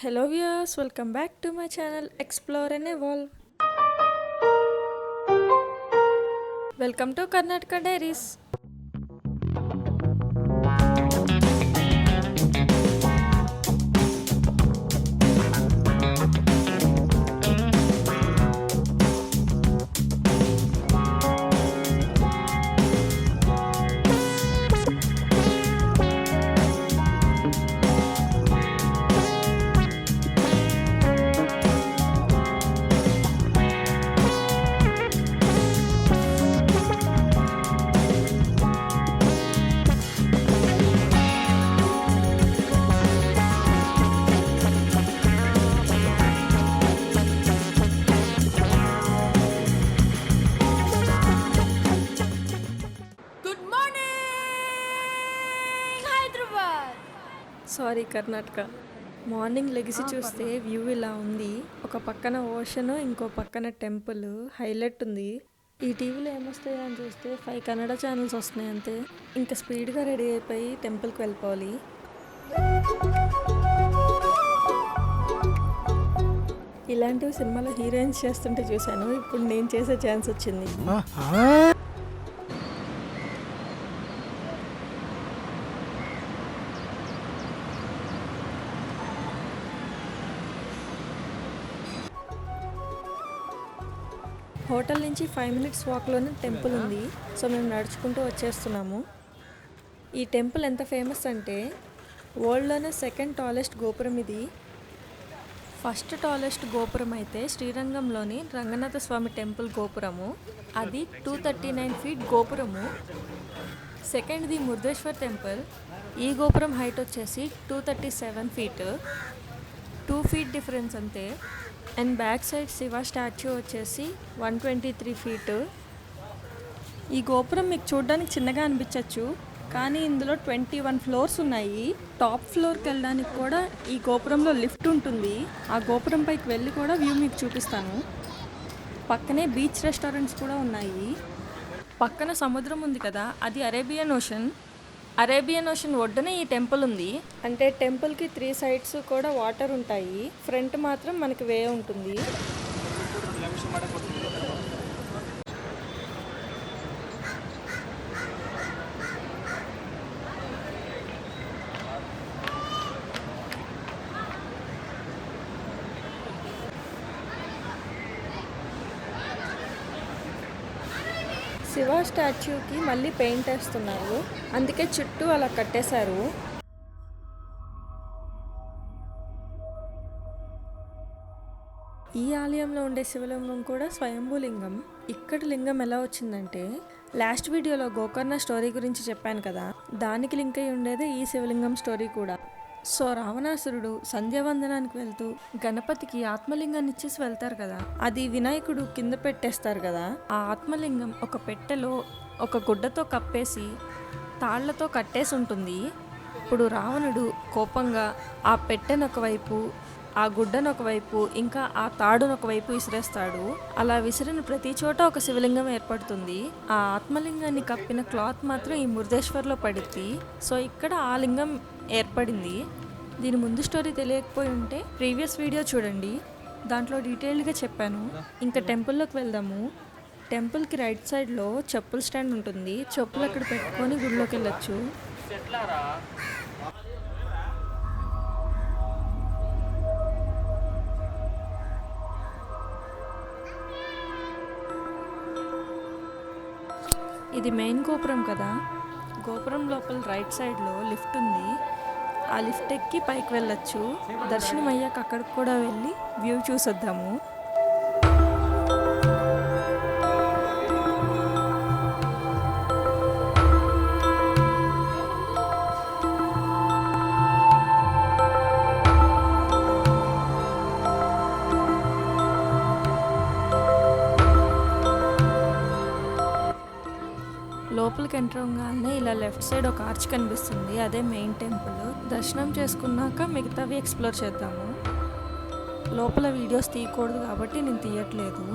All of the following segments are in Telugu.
Hello viewers, welcome back to my channel Explore and Evolve. Welcome to Karnataka Diaries. Sorry Karnataka. Morning లెగిసి చూస్తే వ్యూ ఇలా ఉంది. ఒక పక్కన ఓషన్, ఇంకో పక్కన టెంపుల్ హైలైట్ ఉంది. ఈ టీవీలో ఏమొస్తాయో అని చూస్తే 5 కన్నడ ఛానల్స్ వస్తున్నాయి అంతే. ఇంకా స్పీడ్గా రెడీ అయిపోయి టెంపుల్కి వెళ్ళిపోవాలి. ఇలాంటివి సినిమాలో హీరోయిన్స్ చేస్తుంటే చూశాను, ఇప్పుడు నేను చేసే ఛాన్స్ వచ్చింది. హోటల్ నుంచి 5 minutes వాక్లోనే టెంపుల్ ఉంది. సో మేము నడుచుకుంటూ వచ్చేస్తున్నాము. ఈ టెంపుల్ ఎంత ఫేమస్ అంటే వరల్డ్లోనే 2nd టాలెస్ట్ గోపురం ఇది. ఫస్ట్ టాలెస్ట్ గోపురం అయితే శ్రీరంగంలోని రంగనాథ స్వామి టెంపుల్ గోపురము. అది 239 feet గోపురము. సెకండ్ది మురుదేశ్వర్ టెంపుల్. ఈ గోపురం హైట్ వచ్చేసి 237 feet, 2 feet డిఫరెన్స్ అంతే. And back side Shiva statue వచ్చేసి 123 feet. ఈ గోపురం మీకు చూడడానికి చిన్నగా అనిపించవచ్చు, కానీ ఇందులో 21 floors ఉన్నాయి. టాప్ ఫ్లోర్కి వెళ్ళడానికి కూడా ఈ గోపురంలో లిఫ్ట్ ఉంటుంది. ఆ గోపురం పైకి వెళ్ళి కూడా వ్యూ మీకు చూపిస్తాను. పక్కనే బీచ్ రెస్టారెంట్స్ కూడా ఉన్నాయి. పక్కన సముద్రం ఉంది కదా, అది అరేబియన్ ఓషన్ ఒడ్డున ఈ టెంపుల్ ఉంది. అంటే టెంపుల్కి 3 sides కూడా వాటర్ ఉంటాయి. ఫ్రంట్ మాత్రం మనకి వే ఉంటుంది. శివ స్టాచ్యూకి మళ్ళీ పెయింట్ వేస్తున్నారు, అందుకే చుట్టూ అలా కట్టేశారు. ఈ ఆలయంలో ఉండే శివలింగం కూడా స్వయంభూలింగం. ఇక్కడ లింగం ఎలా వచ్చిందంటే, లాస్ట్ వీడియోలో గోకర్ణ స్టోరీ గురించి చెప్పాను కదా, దానికి లింక్ అయి ఉండేదే ఈ శివలింగం స్టోరీ కూడా. సో రావణాసురుడు సంధ్యావందనానికి వెళ్తూ గణపతికి ఆత్మలింగాన్ని ఇచ్చేసి వెళ్తారు కదా, అది వినాయకుడు కింద పెట్టేస్తారు కదా. ఆ ఆత్మలింగం ఒక పెట్టెలో ఒక గుడ్డతో కప్పేసి తాళ్లతో కట్టేసి ఉంటుంది. ఇప్పుడు రావణుడు కోపంగా ఆ పెట్టెను ఒకవైపు, ఆ గుడ్డను ఒకవైపు, ఇంకా ఆ తాడును ఒకవైపు విసిరేస్తాడు. అలా విసిరిన ప్రతి చోట ఒక శివలింగం ఏర్పడుతుంది. ఆ ఆత్మలింగాన్ని కప్పిన క్లాత్ మాత్రం ఈ మురుదేశ్వర్లో పడింది. సో ఇక్కడ ఆ లింగం ఏర్పడింది. దీని ముందు స్టోరీ తెలియకపోయి ఉంటే ప్రీవియస్ వీడియో చూడండి, దాంట్లో డీటెయిల్డ్గా చెప్పాను. ఇంకా టెంపుల్లోకి వెళ్దాము. టెంపుల్కి రైట్ సైడ్లో చెప్పుల స్టాండ్ ఉంటుంది. చెప్పులు అక్కడ పెట్టుకొని గుడిలోకి వెళ్ళొచ్చు. ఇది మెయిన్ గోపురం కదా. గోపురం లోపల రైట్ సైడ్లో లిఫ్ట్ ఉంది. ఆ లిఫ్ట్ ఎక్కి పైకి వెళ్ళొచ్చు. దర్శనం అయ్యాక అక్కడికి కూడా వెళ్ళి వ్యూ చూసొద్దాము. లోపలికి ఎంటర్ అవ్వగానే ఇలా లెఫ్ట్ సైడ్ ఒక ఆర్చ్ కనిపిస్తుంది, అదే మెయిన్ టెంపుల్. దర్శనం చేసుకున్నాక మిగతావి ఎక్స్ప్లోర్ చేద్దాము. లోపల వీడియోస్ తీయకూడదు కాబట్టి నేను తీయట్లేదు.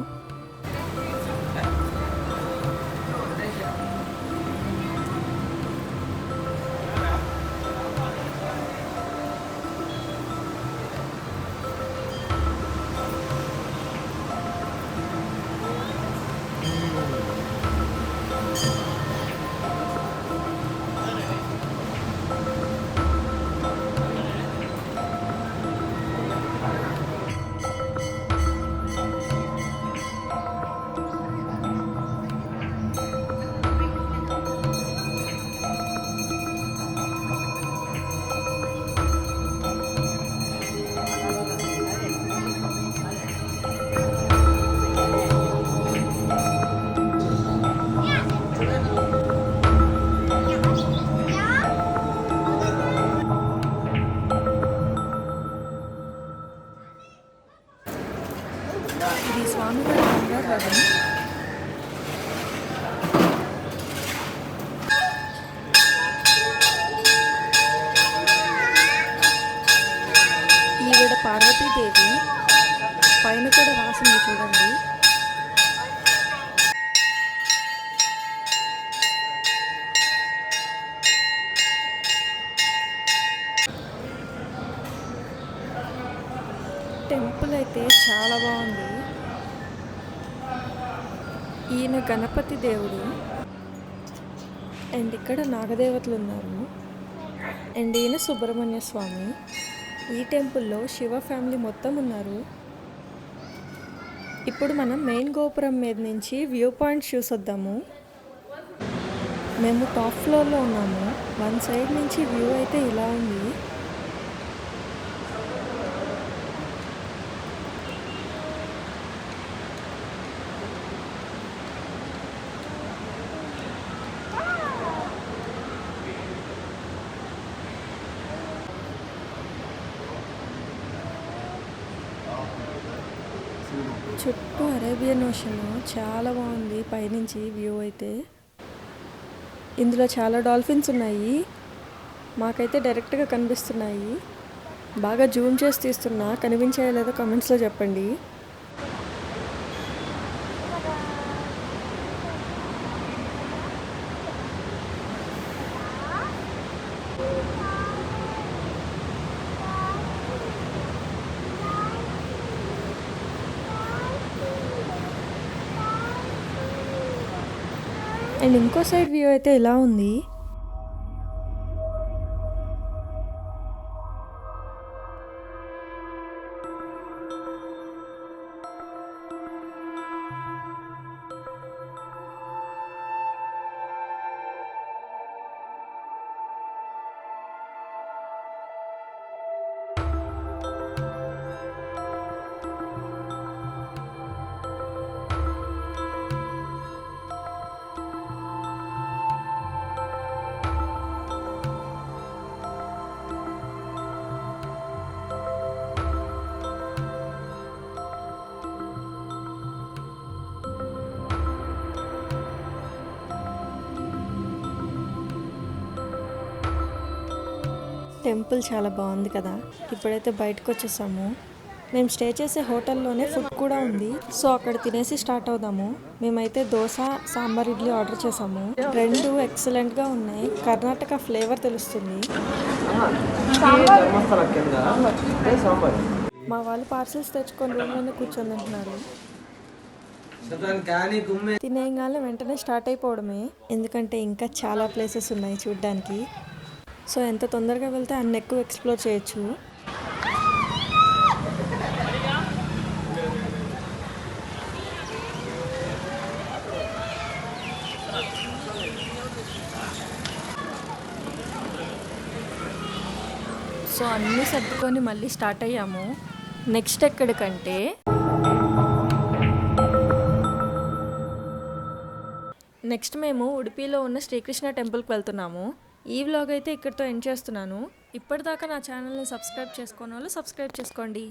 ఇది స్వామివారి బంగారు రథం. ఈవిడ పార్వతీదేవి. పైన కూడా రాసింది చూడండి. టెంపుల్ అయితే చాలా బాగుంది. ఈయన గణపతి దేవుడు అండ్ ఇక్కడ నాగదేవతలు ఉన్నారు. అండ్ ఈయన సుబ్రహ్మణ్య స్వామి. ఈ టెంపుల్లో శివ ఫ్యామిలీ మొత్తం ఉన్నారు. ఇప్పుడు మనం మెయిన్ గోపురం మీద నుంచి వ్యూ పాయింట్ చూసొద్దాము. మేము టాప్ ఫ్లోర్లో ఉన్నాము. వన్ సైడ్ నుంచి వ్యూ అయితే ఇలా ఉంది. చుట్టూ అరేబియన్ ఓషన్ చాలా బాగుంది. పైనుంచి వ్యూ అయితే ఇందులో చాలా డాల్ఫిన్స్ ఉన్నాయి. మాకైతే డైరెక్ట్గా కనిపిస్తున్నాయి. బాగా జూమ్ చేసి తీస్తున్నా, కనిపించాయో లేదో కామెంట్స్లో చెప్పండి. అండ్ ఇంకో సైడ్ వ్యూ అయితే ఇలా ఉంది. టెంపుల్ చాలా బాగుంది కదా. ఇప్పుడైతే బయటకు వచ్చేసాము. మేము స్టే చేసే హోటల్లోనే ఫుడ్ కూడా ఉంది. సో అక్కడ తినేసి స్టార్ట్ అవుదాము. మేమైతే దోశ, సాంబార్, ఇడ్లీ ఆర్డర్ చేసాము. రెండు ఎక్సలెంట్గా ఉన్నాయి. కర్ణాటక ఫ్లేవర్ తెలుస్తుంది. మా వాళ్ళు పార్సల్స్ తెచ్చుకొని రూమ్లోనే కూర్చొని అంటున్నారు. తినేగానే వెంటనే స్టార్ట్ అయిపోవడమే. ఎందుకంటే ఇంకా చాలా ప్లేసెస్ ఉన్నాయి చూడ్డానికి. సో ఎంత తొందరగా వెళ్తే అన్ని ఎక్కువ ఎక్స్ప్లోర్ చేయొచ్చు. సో అన్నీ సర్దుకొని మళ్ళీ స్టార్ట్ అయ్యాము. నెక్స్ట్ ఎక్కడికంటే నెక్స్ట్ మేము ఉడిపిలో ఉన్న శ్రీకృష్ణ టెంపుల్కి వెళ్తున్నాము. ఈ వ్లాగ్ అయితే ఇక్కడితో ఎండ్ చేస్తున్నాను. ఇప్పటిదాకా నా ఛానల్ని సబ్స్క్రైబ్ చేసుకోని వాళ్ళు సబ్స్క్రైబ్ చేసుకోండి.